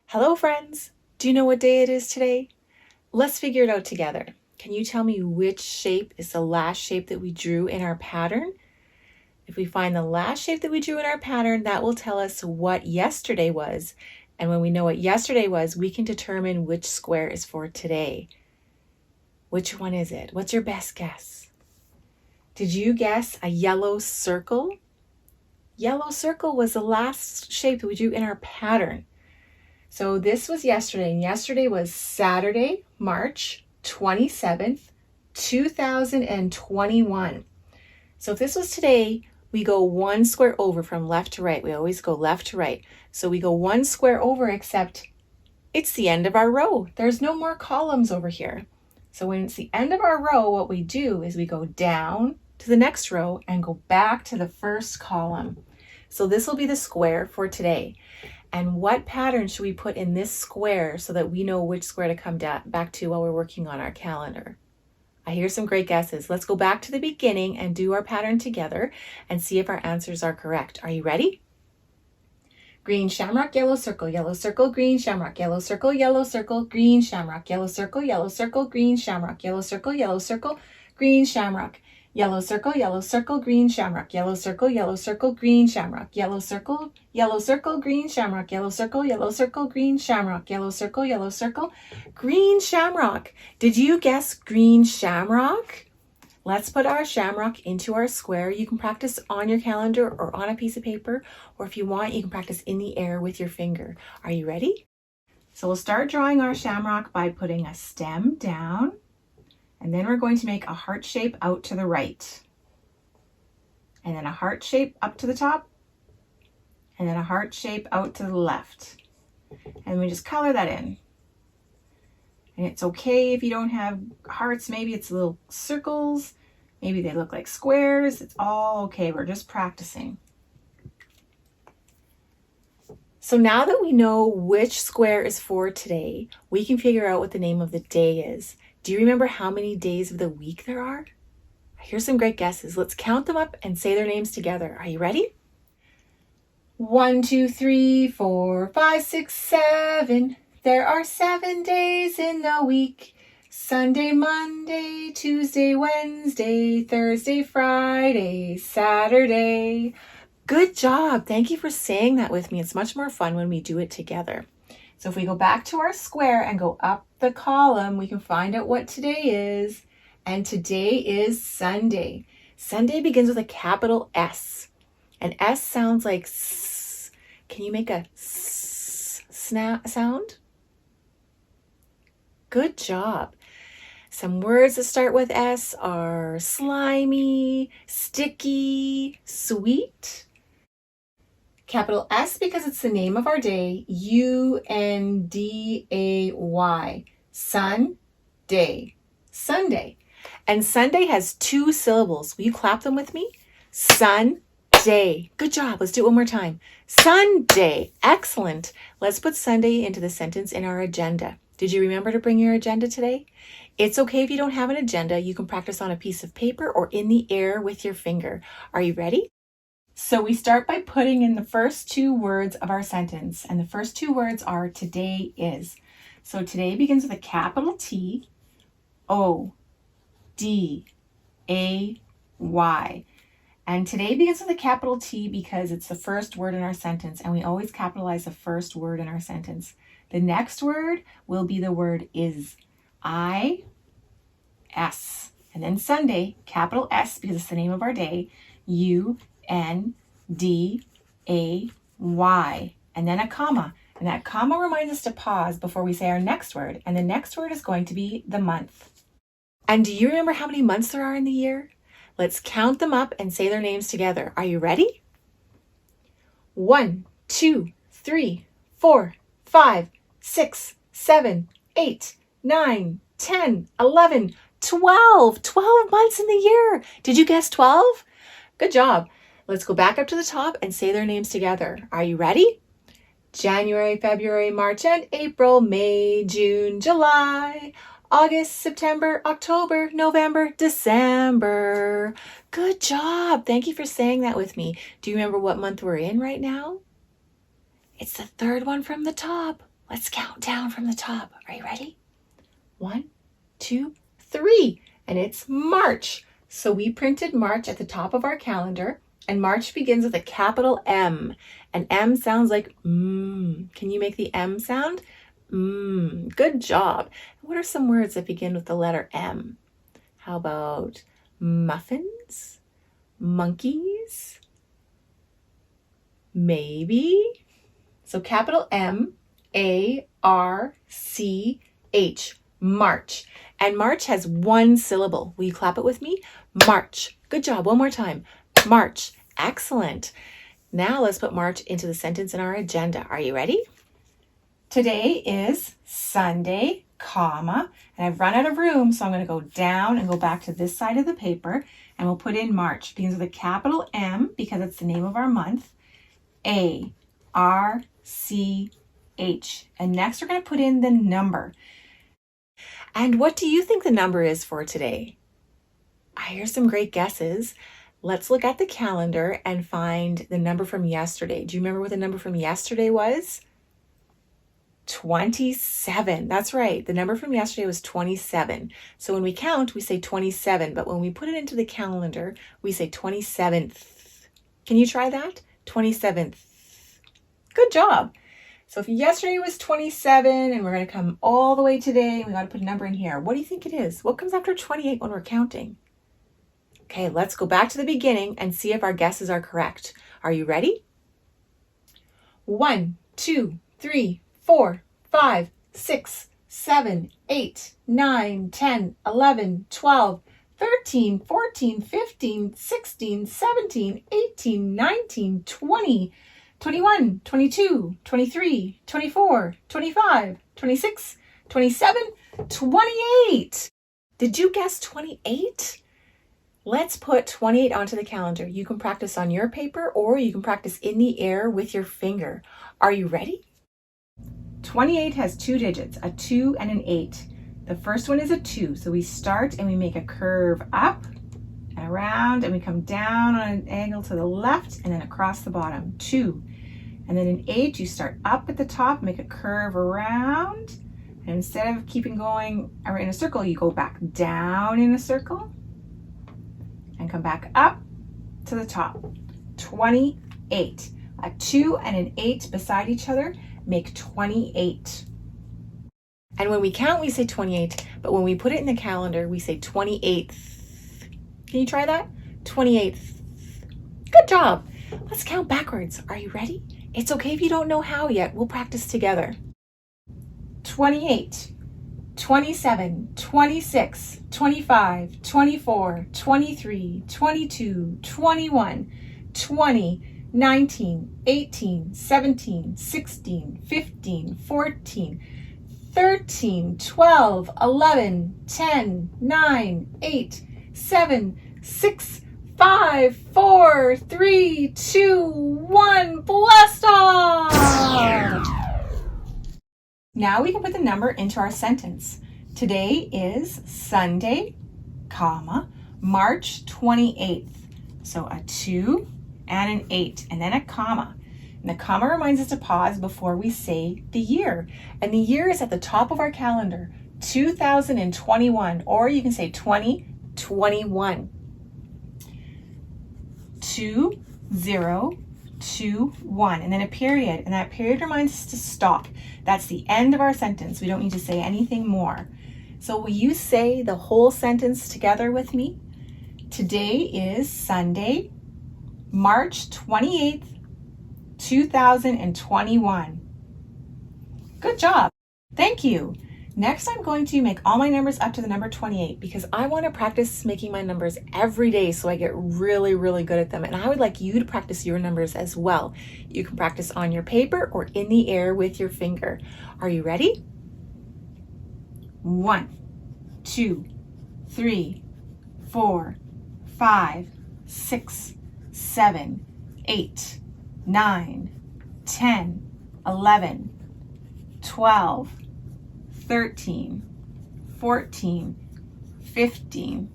Hello, friends. Do you know what day it is today? Let's figure it out together. Can you tell me which shape is the last shape that we drew in our pattern? If we find the last shape that we drew in our pattern, that will tell us what yesterday was. And when we know what yesterday was, we can determine which square is for today. Which one is it? What's your best guess? Did you guess a yellow circle? Yellow circle was the last shape that we drew in our pattern. So this was yesterday, and yesterday was Saturday, March 27th, 2021. So if this was today, we go one square over from left to right. We always go left to right. So we go one square over, except it's the end of our row. There's no more columns over here. So when it's the end of our row, what we do is we go down to the next row and go back to the first column. So this will be the square for today. And what pattern should we put in this square so that we know which square to come back to while we're working on our calendar? I hear some great guesses. Let's go back to the beginning and do our pattern together and see if our answers are correct. Are you ready? Green shamrock, yellow circle, green shamrock, yellow circle, green shamrock, yellow circle, green shamrock, yellow circle, green shamrock. Yellow circle, green shamrock, yellow circle, green shamrock, yellow circle, green shamrock, yellow circle, green shamrock, yellow circle, green shamrock. Did you guess green shamrock? Let's put our shamrock into our square. You can practice on your calendar or on a piece of paper, or if you want, you can practice in the air with your finger. Are you ready? So we'll start drawing our shamrock by putting a stem down. And then we're going to make a heart shape out to the right. And then a heart shape up to the top. And then a heart shape out to the left. And we just color that in. And it's okay if you don't have hearts. Maybe it's little circles. Maybe they look like squares. It's all okay. We're just practicing. So now that we know which square is for today, we can figure out what the name of the day is. Do you remember how many days of the week there are? Here's some great guesses. Let's count them up and say their names together. Are you ready? 1, 2, 3, 4, 5, 6, 7. There are 7 days in the week. Sunday, Monday, Tuesday, Wednesday, Thursday, Friday, Saturday. Good job. Thank you for saying that with me. It's much more fun when we do it together. So if we go back to our square and go up the column, we can find out what today is. And today is Sunday. Sunday begins with a capital S. And S sounds like S. Can you make a S sound? Good job. Some words that start with S are slimy, sticky, sweet. Capital S because it's the name of our day, U-N-D-A-Y, Sunday, Sunday. And Sunday has 2 syllables. Will you clap them with me? Sunday. Good job. Let's do it one more time. Sunday. Excellent. Let's put Sunday into the sentence in our agenda. Did you remember to bring your agenda today? It's okay if you don't have an agenda. You can practice on a piece of paper or in the air with your finger. Are you ready? So we start by putting in the first 2 words of our sentence. And the first 2 words are today is. So today begins with a capital T, O, D, A, Y. And today begins with a capital T because it's the first word in our sentence. And we always capitalize the first word in our sentence. The next word will be the word is. I, S. And then Sunday, capital S because it's the name of our day, U-N-D-A-Y, and then a comma. And that comma reminds us to pause before we say our next word. And the next word is going to be the month. And do you remember how many months there are in the year? Let's count them up and say their names together. Are you ready? 1, 2, 3, 4, 5, 6, 7, 8, 9, 10, 11, 12. 12 months in the year. Did you guess 12? Good job. Let's go back up to the top and say their names together. Are you ready? January, February, March, and April, May, June, July, August, September, October, November, December. Good job. Thank you for saying that with me. Do you remember what month we're in right now? It's the third one from the top. Let's count down from the top. Are you ready? 1, 2, 3. And it's March. So we printed March at the top of our calendar, and March begins with a capital M. And M sounds like Can you make the M sound? Good job. What are some words that begin with the letter M? How about muffins? Monkeys? Maybe? So capital M-A-R-C-H, March. And March has one syllable. Will you clap it with me? March. Good job. One more time. March. Excellent. Now let's put March into the sentence in our agenda. Are you ready? Today is Sunday, comma, and I've run out of room, so I'm going to go down and go back to this side of the paper, and we'll put in March. It begins with a capital M because it's the name of our month. A-R-C-H. And next we're going to put in the number. And what do you think the number is for today? I hear some great guesses. Let's look at the calendar and find the number from yesterday. Do you remember what the number from yesterday was? 27. That's right. The number from yesterday was 27. So when we count, we say 27, but when we put it into the calendar, we say 27th. Can you try that? 27th. Good job. So if yesterday was 27 and we're going to come all the way today, we got to put a number in here. What do you think it is? What comes after 28 when we're counting? Okay, let's go back to the beginning and see if our guesses are correct. Are you ready? 1, 2, 3, 4, 5, 6, 7, 8, 9, 10, 11, 12, 13, 14, 15, 16, 17, 18, 19, 20, 21, 22, 23, 24, 25, 26, 27, 28. Did you guess 28? Let's put 28 onto the calendar. You can practice on your paper or you can practice in the air with your finger. Are you ready? 28 has two digits, a 2 and an 8. The first one is a 2, so we start and we make a curve up and around, and we come down on an angle to the left and then across the bottom, 2. And then an 8, you start up at the top, make a curve around, and instead of keeping going in a circle, you go back down in a circle and come back up to the top. 28. A 2 and an 8 beside each other make 28. And when we count, we say 28, but when we put it in the calendar, we say 28th. Can you try that? 28th. Good job. Let's count backwards. Are you ready? It's okay if you don't know how yet. We'll practice together. 28, 27, 26, 25, 24, 23, 22, 21, 20, 19, 18, 17, 16, 15, 14, 13, 12, 11, 10, 9, 8, 7, 6, 5, 4, 3, 2, 1, blast off! Now we can put the number into our sentence. Today is Sunday, comma, March 28th. So a 2 and an 8, and then a comma. And the comma reminds us to pause before we say the year. And the year is at the top of our calendar, 2021, or you can say 2021. 2021, and then a period, and that period reminds us to stop. That's the end of our sentence. We don't need to say anything more. So will you say the whole sentence together with me? Today is Sunday, March 28th, 2021. Good job. Thank you. Next, I'm going to make all my numbers up to the number 28 because I want to practice making my numbers every day so I get really, really good at them. And I would like you to practice your numbers as well. You can practice on your paper or in the air with your finger. Are you ready? 1, 2, 3, 4, 5, 6, 7, 8, 9, 10, 11, 12, 13, 14, 15,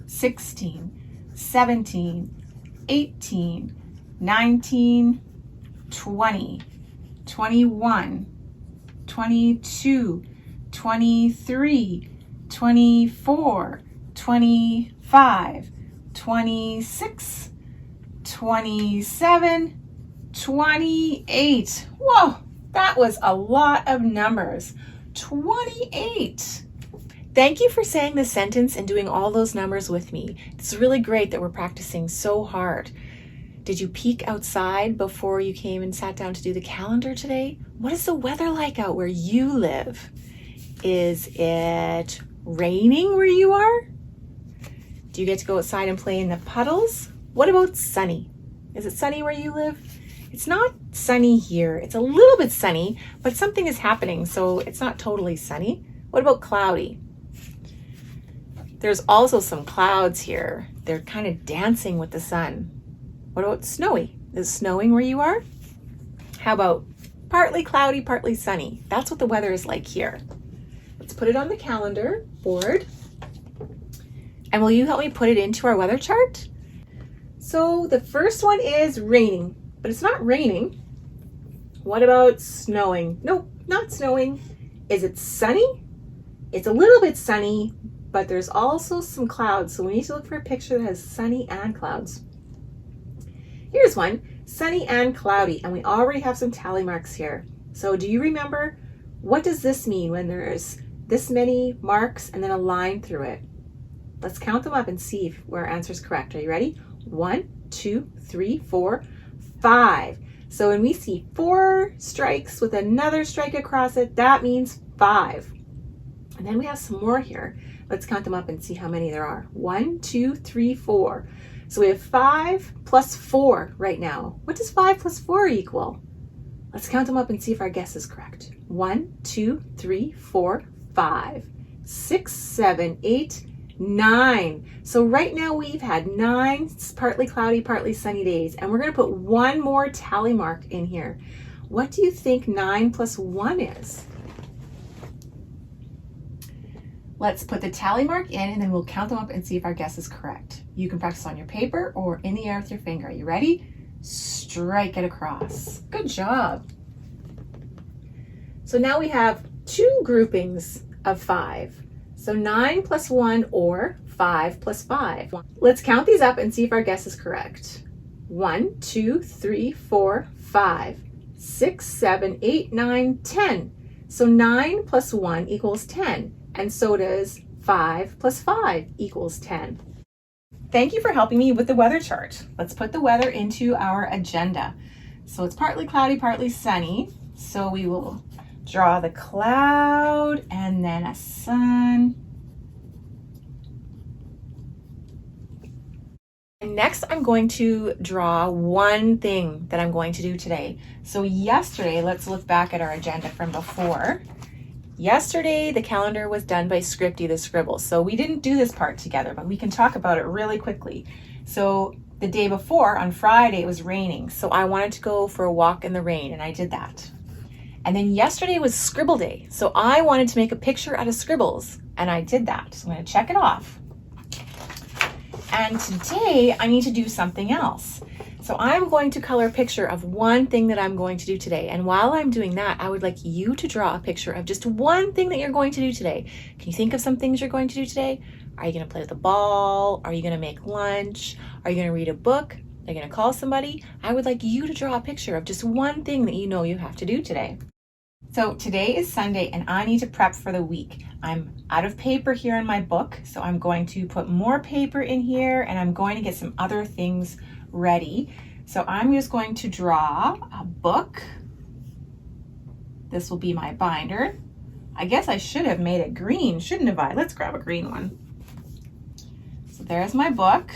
16, 17, 18, 19, 20, 21, 22, 23, 24, 25, 26, 27, 28. Whoa, that was a lot of numbers. 28. Thank you for saying the sentence and doing all those numbers with me. It's really great that we're practicing so hard. Did you peek outside before you came and sat down to do the calendar today? What is the weather like out where you live? Is it raining where you are? Do you get to go outside and play in the puddles? What about sunny? Is it sunny where you live? It's not sunny here. It's a little bit sunny, but something is happening, so it's not totally sunny. What about cloudy? There's also some clouds here. They're kind of dancing with the sun. What about snowy? Is it snowing where you are? How about partly cloudy, partly sunny? That's what the weather is like here. Let's put it on the calendar board. And will you help me put it into our weather chart? So the first one is raining, but it's not raining. What about snowing? Nope, not snowing. Is it sunny? It's a little bit sunny, but there's also some clouds. So we need to look for a picture that has sunny and clouds. Here's one, sunny and cloudy, and we already have some tally marks here. So do you remember, what does this mean when there's this many marks and then a line through it? Let's count them up and see if our answer is correct. Are you ready? 1, 2, 3, 4, 5. So when we see 4 strikes with another strike across it, that means 5. And then we have some more here. Let's count them up and see how many there are. 1, 2, 3, 4. So we have 5 plus 4 right now. What does 5 plus 4 equal? Let's count them up and see if our guess is correct. 1, 2, 3, 4, 5, 6, 7, 8, 9. So right now we've had 9 partly cloudy, partly sunny days, and we're going to put one more tally mark in here. What do you think 9 plus 1 is? Let's put the tally mark in and then we'll count them up and see if our guess is correct. You can practice on your paper or in the air with your finger. Are you ready? Strike it across. Good job. So now we have 2 groupings of 5. So 9 plus 1 or 5 plus 5. Let's count these up and see if our guess is correct. 1, 2, 3, 4, 5, 6, 7, 8, 9, 10. So 9 plus 1 equals 10. And so does 5 plus 5 equals 10. Thank you for helping me with the weather chart. Let's put the weather into our agenda. So it's partly cloudy, partly sunny. So we will draw the cloud and then a sun. And next I'm going to draw one thing that I'm going to do today. So yesterday, let's look back at our agenda from before. Yesterday, the calendar was done by Scripty the Scribble. So we didn't do this part together, but we can talk about it really quickly. So the day before, on Friday, it was raining. So I wanted to go for a walk in the rain, and I did that. And then yesterday was Scribble Day. So I wanted to make a picture out of scribbles, and I did that. So I'm going to check it off. And today, I need to do something else. So I'm going to color a picture of one thing that I'm going to do today. And while I'm doing that, I would like you to draw a picture of just one thing that you're going to do today. Can you think of some things you're going to do today? Are you going to play with the ball? Are you going to make lunch? Are you going to read a book? Are you going to call somebody? I would like you to draw a picture of just one thing that you know you have to do today. So today is Sunday and I need to prep for the week. I'm out of paper here in my book, so I'm going to put more paper in here and I'm going to get some other things ready. So I'm just going to draw a book. This will be my binder. I guess I should have made it green, shouldn't have I? Let's grab a green one. So there's my book.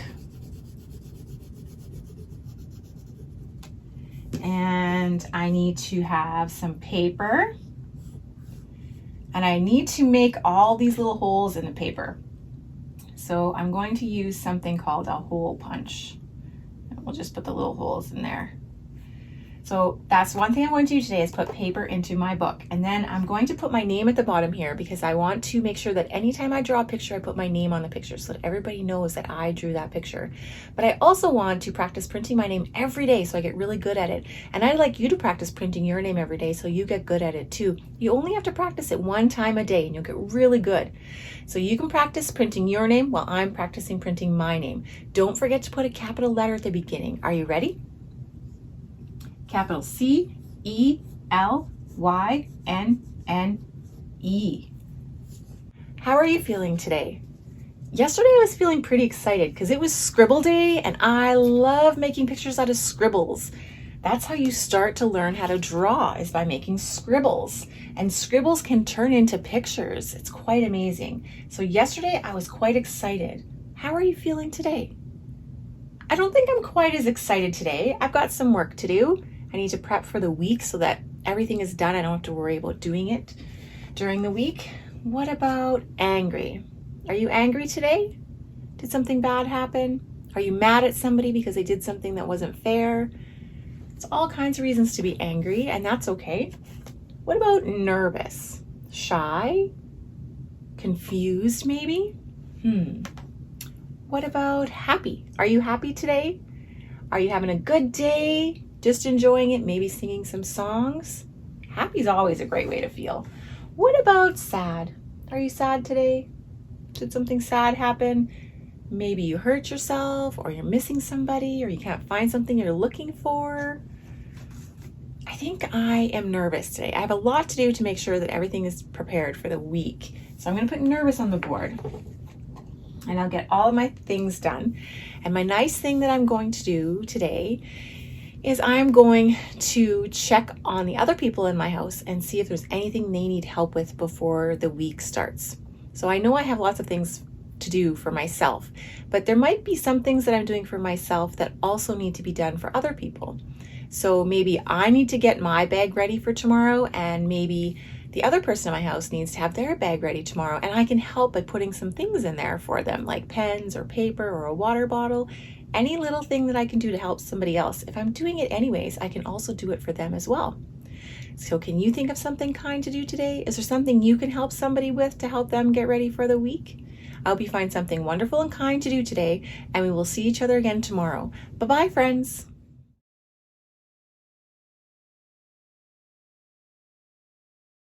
And I need to have some paper. And I need to make all these little holes in the paper. So I'm going to use something called a hole punch. We'll just put the little holes in there. So that's one thing I'm going to do today is put paper into my book. And then I'm going to put my name at the bottom here because I want to make sure that anytime I draw a picture, I put my name on the picture so that everybody knows that I drew that picture. But I also want to practice printing my name every day so I get really good at it. And I'd like you to practice printing your name every day so you get good at it too. You only have to practice it one time a day and you'll get really good. So you can practice printing your name while I'm practicing printing my name. Don't forget to put a capital letter at the beginning. Are you ready? Capital C-E-L-Y-N-N-E. How are you feeling today? Yesterday I was feeling pretty excited because it was Scribble Day and I love making pictures out of scribbles. That's how you start to learn how to draw, is by making scribbles. And scribbles can turn into pictures. It's quite amazing. So yesterday I was quite excited. How are you feeling today? I don't think I'm quite as excited today. I've got some work to do. I need to prep for the week so that everything is done. I don't have to worry about doing it during the week. What about angry? Are you angry today? Did something bad happen? Are you mad at somebody because they did something that wasn't fair? It's all kinds of reasons to be angry, and that's okay. What about nervous? Shy? Confused maybe? What about happy? Are you happy today? Are you having a good day? Just enjoying it, maybe singing some songs? Happy is always a great way to feel. What about sad? Are you sad today? Did something sad happen? Maybe you hurt yourself, or you're missing somebody, or you can't find something you're looking for. I think I am nervous today. I have a lot to do to make sure that everything is prepared for the week. So I'm going to put nervous on the board. And I'll get all of my things done. And my nice thing that I'm going to do today is I'm going to check on the other people in my house and see if there's anything they need help with before the week starts. So I know I have lots of things to do for myself, but there might be some things that I'm doing for myself that also need to be done for other people. So maybe I need to get my bag ready for tomorrow, and maybe the other person in my house needs to have their bag ready tomorrow, and I can help by putting some things in there for them, like pens or paper or a water bottle. Any little thing that I can do to help somebody else. If I'm doing it anyways, I can also do it for them as well. So can you think of something kind to do today? Is there something you can help somebody with to help them get ready for the week? I hope you find something wonderful and kind to do today, and we will see each other again tomorrow. Bye-bye, friends.